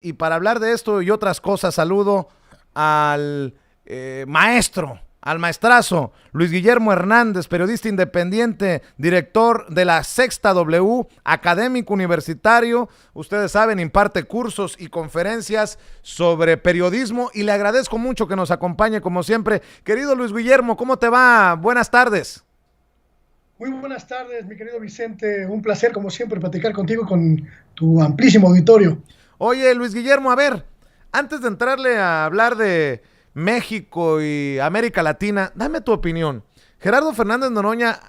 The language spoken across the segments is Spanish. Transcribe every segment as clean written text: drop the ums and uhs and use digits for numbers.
Y para hablar de esto y otras cosas, saludo al maestro, al maestrazo, Luis Guillermo Hernández, periodista independiente, director de la Sexta W, académico universitario. Ustedes saben, imparte cursos y conferencias sobre periodismo y le agradezco mucho que nos acompañe como siempre. Querido Luis Guillermo, ¿cómo te va? Buenas tardes. Muy buenas tardes, mi querido Vicente. Un placer, como siempre, platicar contigo con tu amplísimo auditorio. Oye, Luis Guillermo, a ver, antes de entrarle a hablar de México y América Latina, dame tu opinión. Gerardo Fernández Noroña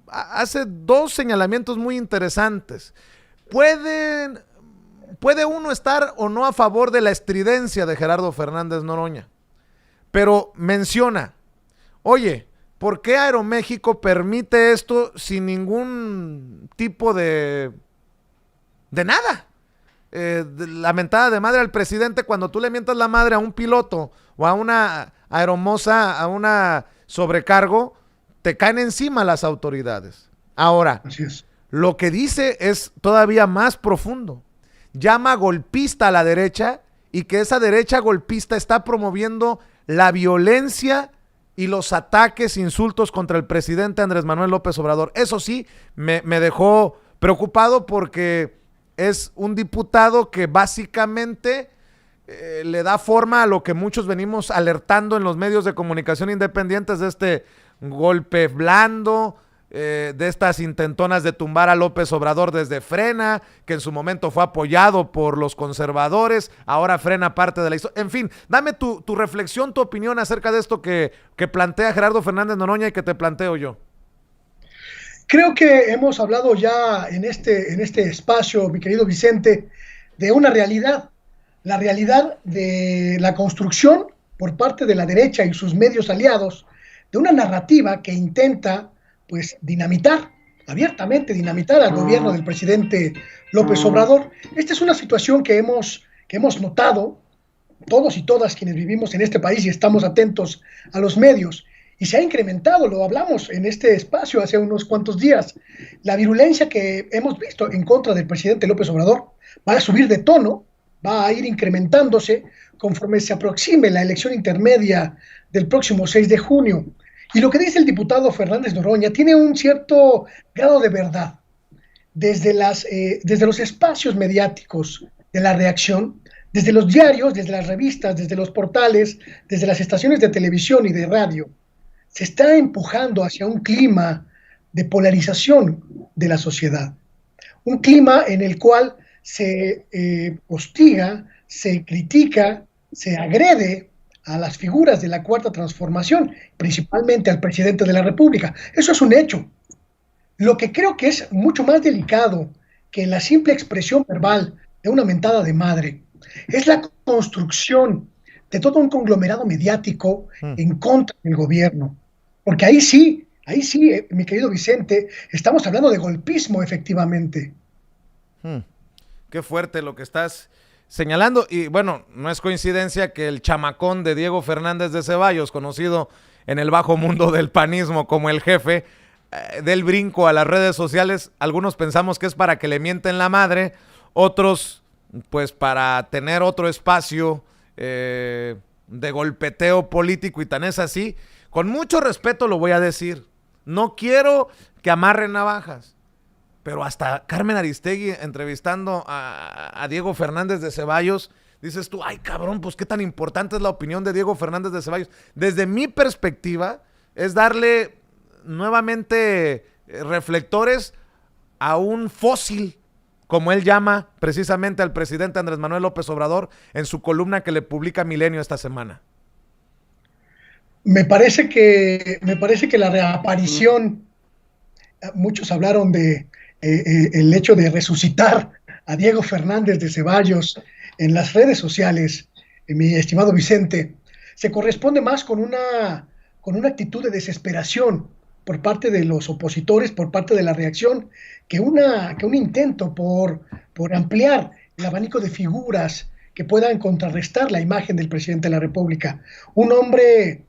hace dos señalamientos muy interesantes. ¿Pueden, ¿Puede uno estar o no a favor de la estridencia de Gerardo Fernández Noroña? Pero menciona, oye, ¿por qué Aeroméxico permite esto sin ningún tipo de nada? La mentada de madre al presidente cuando tú le mientas la madre a un piloto o a una aeromoza, a una sobrecargo, te caen encima las autoridades. Ahora, Así es. lo que dice es todavía más profundo. Llama golpista a la derecha y que esa derecha golpista está promoviendo la violencia y los ataques, insultos contra el presidente Andrés Manuel López Obrador. Eso sí, me dejó preocupado porque es un diputado que básicamente le da forma a lo que muchos venimos alertando en los medios de comunicación independientes de este golpe blando, de estas intentonas de tumbar a López Obrador desde Frena, que en su momento fue apoyado por los conservadores, ahora Frena parte de la historia. En fin, dame tu reflexión, tu opinión acerca de esto que plantea Gerardo Fernández Noroña y que te planteo yo. Creo que hemos hablado ya en este espacio, mi querido Vicente, de una realidad, la realidad de la construcción por parte de la derecha y sus medios aliados de una narrativa que intenta, pues, dinamitar, abiertamente dinamitar al gobierno del presidente López Obrador. Esta es una situación que hemos notado todos y todas quienes vivimos en este país y estamos atentos a los medios. Y se ha incrementado, lo hablamos en este espacio hace unos cuantos días, la virulencia que hemos visto en contra del presidente López Obrador va a subir de tono, va a ir incrementándose conforme se aproxime la elección intermedia del próximo 6 de junio. Y lo que dice el diputado Fernández Noroña tiene un cierto grado de verdad. Desde los espacios mediáticos de la reacción, desde los diarios, desde las revistas, desde los portales, desde las estaciones de televisión y de radio, se está empujando hacia un clima de polarización de la sociedad. Un clima en el cual se hostiga, se critica, se agrede a las figuras de la Cuarta Transformación, principalmente al presidente de la República. Eso es un hecho. Lo que creo que es mucho más delicado que la simple expresión verbal de una mentada de madre es la construcción de todo un conglomerado mediático Hmm, en contra del gobierno. Porque ahí sí, mi querido Vicente, estamos hablando de golpismo efectivamente. hmm. Qué fuerte lo que estás señalando. Y bueno, no es coincidencia que el chamacón de Diego Fernández de Ceballos, conocido en el bajo mundo del panismo como el jefe, del brinco a las redes sociales. Algunos pensamos que es para que le mienten la madre, otros pues para tener otro espacio de golpeteo político, y tan es así. Con mucho respeto lo voy a decir. No quiero que amarren navajas, pero hasta Carmen Aristegui entrevistando a Diego Fernández de Ceballos, dices tú, ay cabrón, pues qué tan importante es la opinión de Diego Fernández de Ceballos. Desde mi perspectiva, es darle nuevamente reflectores a un fósil, como él llama precisamente al presidente Andrés Manuel López Obrador en su columna que le publica Milenio esta semana. Me parece que la reaparición, muchos hablaron de el hecho de resucitar a Diego Fernández de Ceballos en las redes sociales, mi estimado Vicente, se corresponde más con una actitud de desesperación por parte de los opositores, por parte de la reacción, que un intento por ampliar el abanico de figuras que puedan contrarrestar la imagen del presidente de la República. Un hombre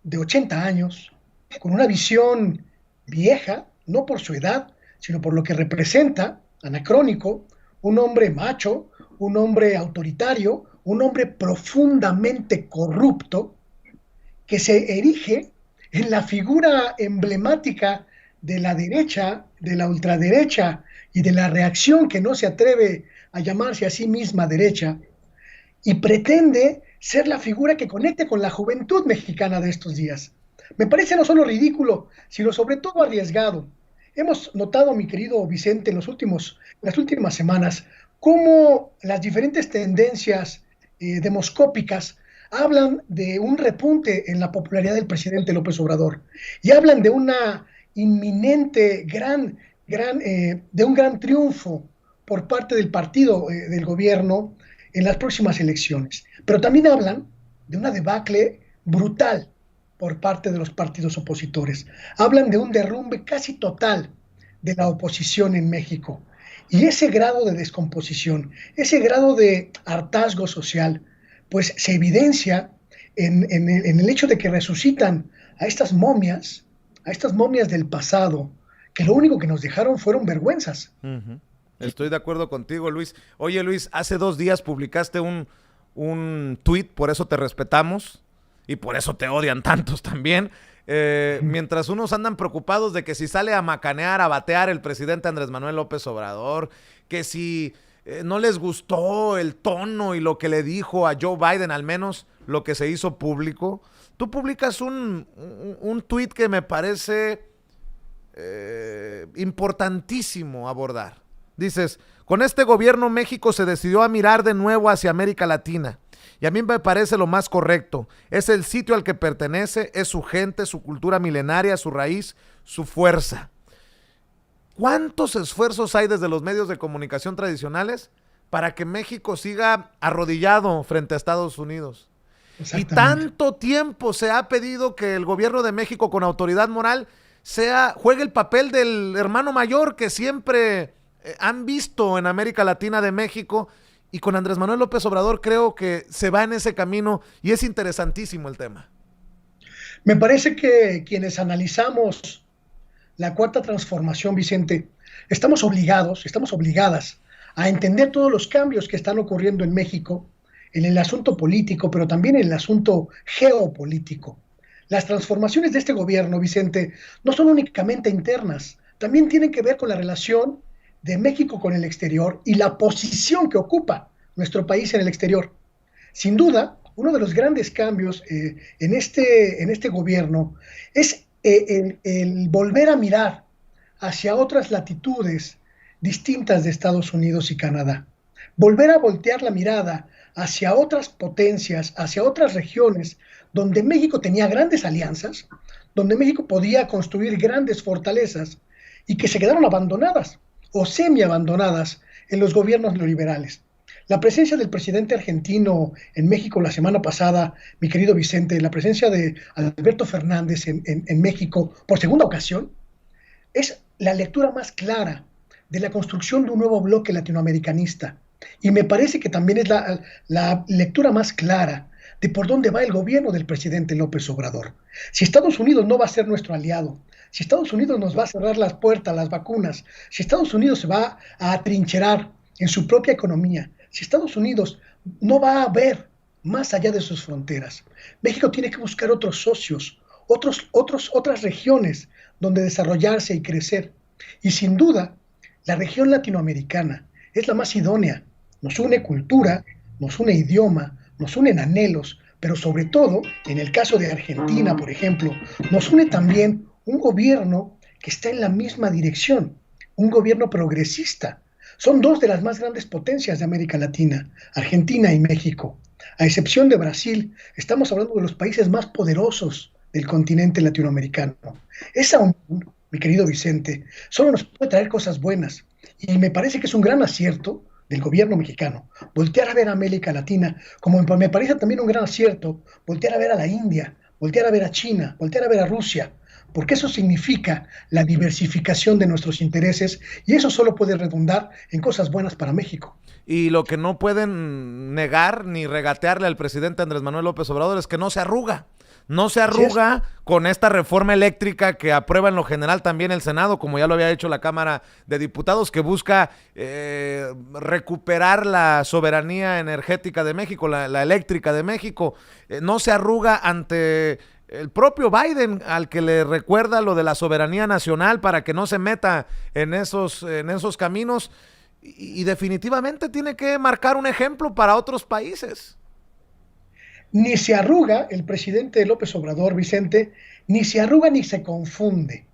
de 80 años, con una visión vieja, no por su edad, sino por lo que representa, anacrónico, un hombre macho, un hombre autoritario, un hombre profundamente corrupto, que se erige en la figura emblemática de la derecha, de la ultraderecha y de la reacción que no se atreve a llamarse a sí misma derecha, y pretende ser la figura que conecte con la juventud mexicana de estos días. Me parece no solo ridículo, sino sobre todo arriesgado. Hemos notado, mi querido Vicente, las últimas semanas, cómo las diferentes tendencias demoscópicas hablan de un repunte en la popularidad del presidente López Obrador y hablan de una inminente de un gran triunfo por parte del partido del gobierno en las próximas elecciones. Pero también hablan de una debacle brutal por parte de los partidos opositores. Hablan de un derrumbe casi total de la oposición en México. Y ese grado de descomposición, ese grado de hartazgo social, pues se evidencia en el hecho de que resucitan a estas momias del pasado, que lo único que nos dejaron fueron vergüenzas. Uh-huh. Estoy de acuerdo contigo, Luis. Oye, Luis, hace 2 días publicaste un tuit, por eso te respetamos y por eso te odian tantos también. Mientras unos andan preocupados de que si sale a macanear, a batear el presidente Andrés Manuel López Obrador, que si no les gustó el tono y lo que le dijo a Joe Biden, al menos lo que se hizo público, tú publicas un tuit que me parece importantísimo abordar. Dices, con este gobierno México se decidió a mirar de nuevo hacia América Latina. Y a mí me parece lo más correcto. Es el sitio al que pertenece, es su gente, su cultura milenaria, su raíz, su fuerza. ¿Cuántos esfuerzos hay desde los medios de comunicación tradicionales para que México siga arrodillado frente a Estados Unidos? Y tanto tiempo se ha pedido que el gobierno de México, con autoridad moral, juegue el papel del hermano mayor que siempre han visto en América Latina de México. Y con Andrés Manuel López Obrador creo que se va en ese camino y es interesantísimo el tema. Me parece que quienes analizamos la cuarta transformación, Vicente, estamos obligadas a entender todos los cambios que están ocurriendo en México, en el asunto político, pero también en el asunto geopolítico. Las transformaciones de este gobierno, Vicente, no son únicamente internas, también tienen que ver con la relación de México con el exterior y la posición que ocupa nuestro país en el exterior. Sin duda, uno de los grandes cambios en este gobierno es el volver a mirar hacia otras latitudes distintas de Estados Unidos y Canadá. Volver a voltear la mirada hacia otras potencias, hacia otras regiones donde México tenía grandes alianzas, donde México podía construir grandes fortalezas y que se quedaron abandonadas o semi-abandonadas en los gobiernos neoliberales. La presencia del presidente argentino en México la semana pasada, mi querido Vicente, la presencia de Alberto Fernández en México por segunda ocasión, es la lectura más clara de la construcción de un nuevo bloque latinoamericanista. Y me parece que también es la lectura más clara de por dónde va el gobierno del presidente López Obrador. Si Estados Unidos no va a ser nuestro aliado, si Estados Unidos nos va a cerrar las puertas a las vacunas, si Estados Unidos se va a atrincherar en su propia economía, si Estados Unidos no va a ver más allá de sus fronteras, México tiene que buscar otros socios, otras regiones donde desarrollarse y crecer. Y sin duda, la región latinoamericana es la más idónea. Nos une cultura, nos une idioma, nos unen anhelos, pero sobre todo, en el caso de Argentina, por ejemplo, nos une también un gobierno que está en la misma dirección, un gobierno progresista. Son dos de las más grandes potencias de América Latina, Argentina y México. A excepción de Brasil, estamos hablando de los países más poderosos del continente latinoamericano. Esa unión, mi querido Vicente, solo nos puede traer cosas buenas. Y me parece que es un gran acierto del gobierno mexicano voltear a ver a América Latina, como me parece también un gran acierto voltear a ver a la India, voltear a ver a China, voltear a ver a Rusia, porque eso significa la diversificación de nuestros intereses y eso solo puede redundar en cosas buenas para México. Y lo que no pueden negar ni regatearle al presidente Andrés Manuel López Obrador es que no se arruga. no se arruga con esta reforma eléctrica que aprueba en lo general también el Senado, como ya lo había hecho la Cámara de Diputados, que busca recuperar la soberanía energética de México, la eléctrica de México. No se arruga ante el propio Biden, al que le recuerda lo de la soberanía nacional para que no se meta en esos caminos, y definitivamente tiene que marcar un ejemplo para otros países. Ni se arruga el presidente López Obrador, Vicente, ni se arruga ni se confunde,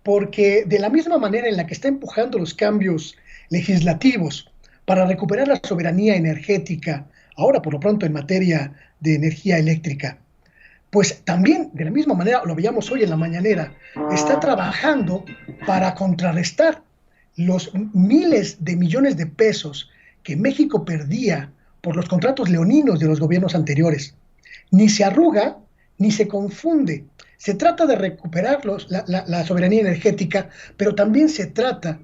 porque de la misma manera en la que está empujando los cambios legislativos para recuperar la soberanía energética, ahora por lo pronto en materia de energía eléctrica, pues también de la misma manera, lo veíamos hoy en la mañanera, está trabajando para contrarrestar los miles de millones de pesos que México perdía por los contratos leoninos de los gobiernos anteriores. Ni se arruga, ni se confunde. Se trata de recuperar la soberanía energética, pero también se trata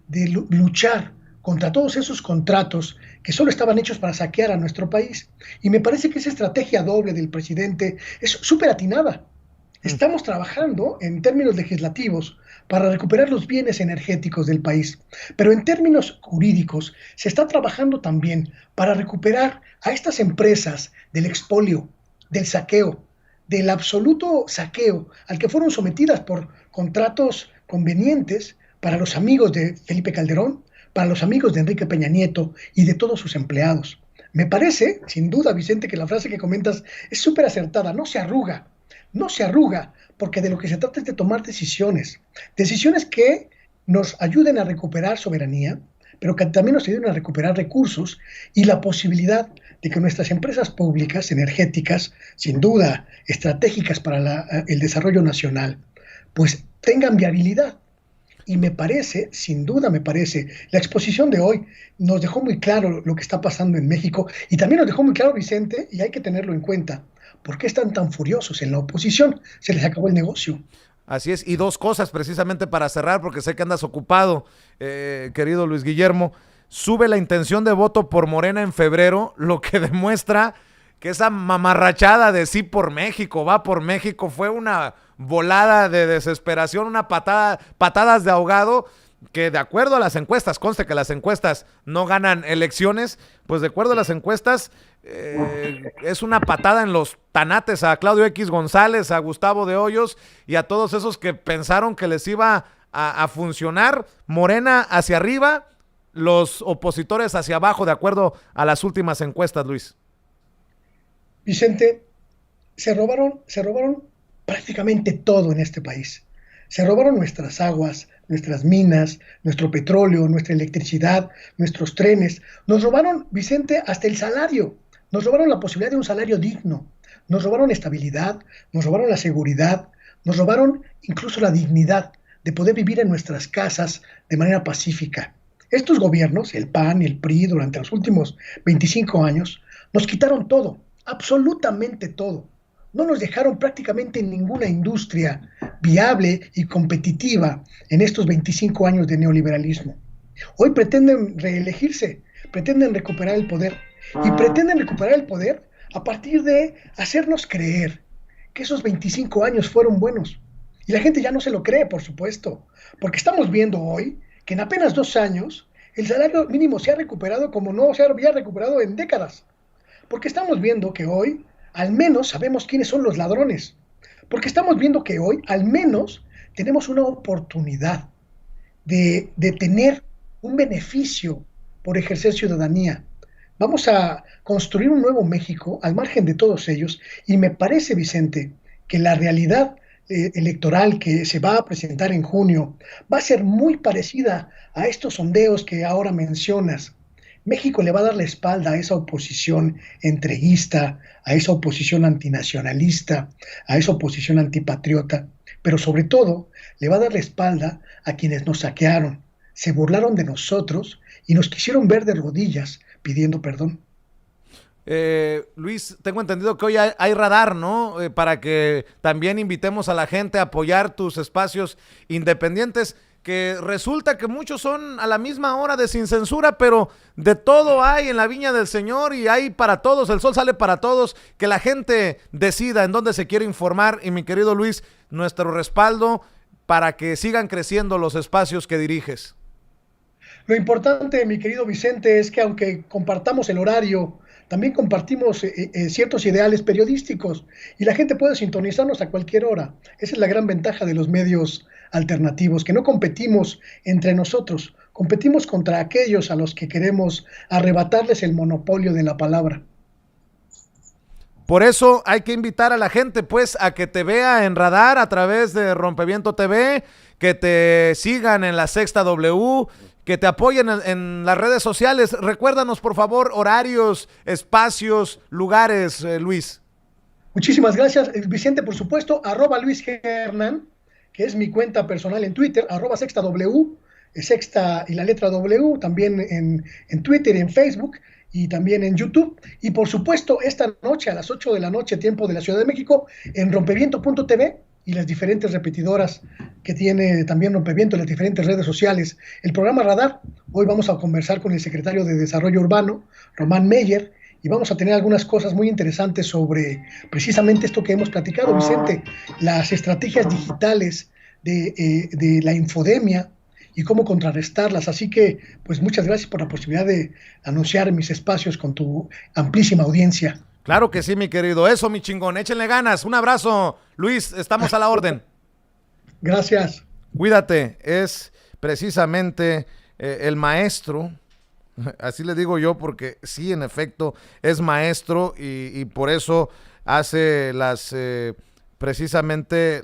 de luchar contra todos esos contratos que solo estaban hechos para saquear a nuestro país. Y me parece que esa estrategia doble del presidente es súper atinada. Estamos trabajando en términos legislativos para recuperar los bienes energéticos del país, pero en términos jurídicos se está trabajando también para recuperar a estas empresas del expolio, del saqueo, del absoluto saqueo al que fueron sometidas por contratos convenientes para los amigos de Felipe Calderón, para los amigos de Enrique Peña Nieto y de todos sus empleados. Me parece, sin duda, Vicente, que la frase que comentas es súper acertada. No se arruga, porque de lo que se trata es de tomar decisiones que nos ayuden a recuperar soberanía, pero que también nos ayuden a recuperar recursos y la posibilidad de que nuestras empresas públicas energéticas, sin duda estratégicas para el desarrollo nacional, pues tengan viabilidad. Y me parece, sin duda me parece, la exposición de hoy nos dejó muy claro lo que está pasando en México y también nos dejó muy claro, Vicente, y hay que tenerlo en cuenta, ¿por qué están tan furiosos en la oposición? Se les acabó el negocio. Así es, y dos cosas precisamente para cerrar, porque sé que andas ocupado, querido Luis Guillermo. Sube la intención de voto por Morena en febrero, lo que demuestra que esa mamarrachada de sí por México, va por México, fue una volada de desesperación, patadas de ahogado, que de acuerdo a las encuestas, conste que las encuestas no ganan elecciones, pues de acuerdo a las encuestas, es una patada en los tanates a Claudio X González, a Gustavo de Hoyos y a todos esos que pensaron que les iba a funcionar. Morena hacia arriba, los opositores hacia abajo, de acuerdo a las últimas encuestas, Luis. Vicente, se robaron prácticamente todo en este país. Se robaron nuestras aguas, nuestras minas, nuestro petróleo, nuestra electricidad, nuestros trenes. Nos robaron, Vicente, hasta el salario. Nos robaron la posibilidad de un salario digno. Nos robaron estabilidad, nos robaron la seguridad, nos robaron incluso la dignidad de poder vivir en nuestras casas de manera pacífica. Estos gobiernos, el PAN y el PRI, durante los últimos 25 años, nos quitaron todo, absolutamente todo. No nos dejaron prácticamente ninguna industria viable y competitiva en estos 25 años de neoliberalismo. Hoy pretenden reelegirse, pretenden recuperar el poder, y pretenden recuperar el poder a partir de hacernos creer que esos 25 años fueron buenos. Y la gente ya no se lo cree, por supuesto, porque estamos viendo hoy que en apenas 2 años el salario mínimo se ha recuperado como no se había recuperado en décadas. Porque estamos viendo que hoy al menos sabemos quiénes son los ladrones. Porque estamos viendo que hoy al menos tenemos una oportunidad de tener un beneficio por ejercer ciudadanía. Vamos a construir un nuevo México al margen de todos ellos y me parece, Vicente, que la realidad electoral que se va a presentar en junio va a ser muy parecida a estos sondeos que ahora mencionas. México le va a dar la espalda a esa oposición entreguista, a esa oposición antinacionalista, a esa oposición antipatriota, pero sobre todo le va a dar la espalda a quienes nos saquearon, se burlaron de nosotros y nos quisieron ver de rodillas pidiendo perdón. Luis, tengo entendido que hoy hay radar, ¿no? Para que también invitemos a la gente a apoyar tus espacios independientes. que resulta que muchos son a la misma hora de sin censura, pero de todo hay en la viña del Señor y hay para todos, el sol sale para todos, que la gente decida en dónde se quiere informar. Y mi querido Luis, nuestro respaldo para que sigan creciendo los espacios que diriges. Lo importante, mi querido Vicente, es que aunque compartamos el horario, también compartimos ciertos ideales periodísticos y la gente puede sintonizarnos a cualquier hora. Esa es la gran ventaja de los medios alternativos, que no competimos entre nosotros, competimos contra aquellos a los que queremos arrebatarles el monopolio de la palabra. Por eso hay que invitar a la gente, pues, a que te vea en Radar a través de Rompeviento TV, que te sigan en La Sexta W, que te apoyen en las redes sociales. Recuérdanos, por favor, horarios, espacios, lugares, Luis. Muchísimas gracias, Vicente, por supuesto, @Luis G. Hernán, que es mi cuenta personal en Twitter, @SextaW, sexta y la letra W, también en Twitter, en Facebook y también en YouTube. Y por supuesto, esta noche a las 8 de la noche, tiempo de la Ciudad de México, en rompeviento.tv y las diferentes repetidoras que tiene también Rompeviento, las diferentes redes sociales. El programa Radar, hoy vamos a conversar con el secretario de Desarrollo Urbano, Román Meyer, y vamos a tener algunas cosas muy interesantes sobre precisamente esto que hemos platicado, Vicente, las estrategias digitales de la infodemia y cómo contrarrestarlas. Así que, pues muchas gracias por la posibilidad de anunciar mis espacios con tu amplísima audiencia. Claro que sí, mi querido. Eso, mi chingón. Échenle ganas. Un abrazo, Luis. Estamos a la orden. Gracias. Cuídate. Es precisamente el maestro. Así le digo yo porque sí, en efecto, es maestro y por eso hace precisamente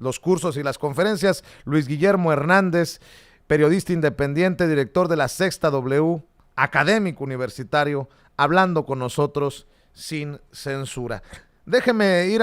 los cursos y las conferencias. Luis Guillermo Hernández, periodista independiente, director de La Sexta W, académico universitario, hablando con nosotros sin censura. Déjeme ir a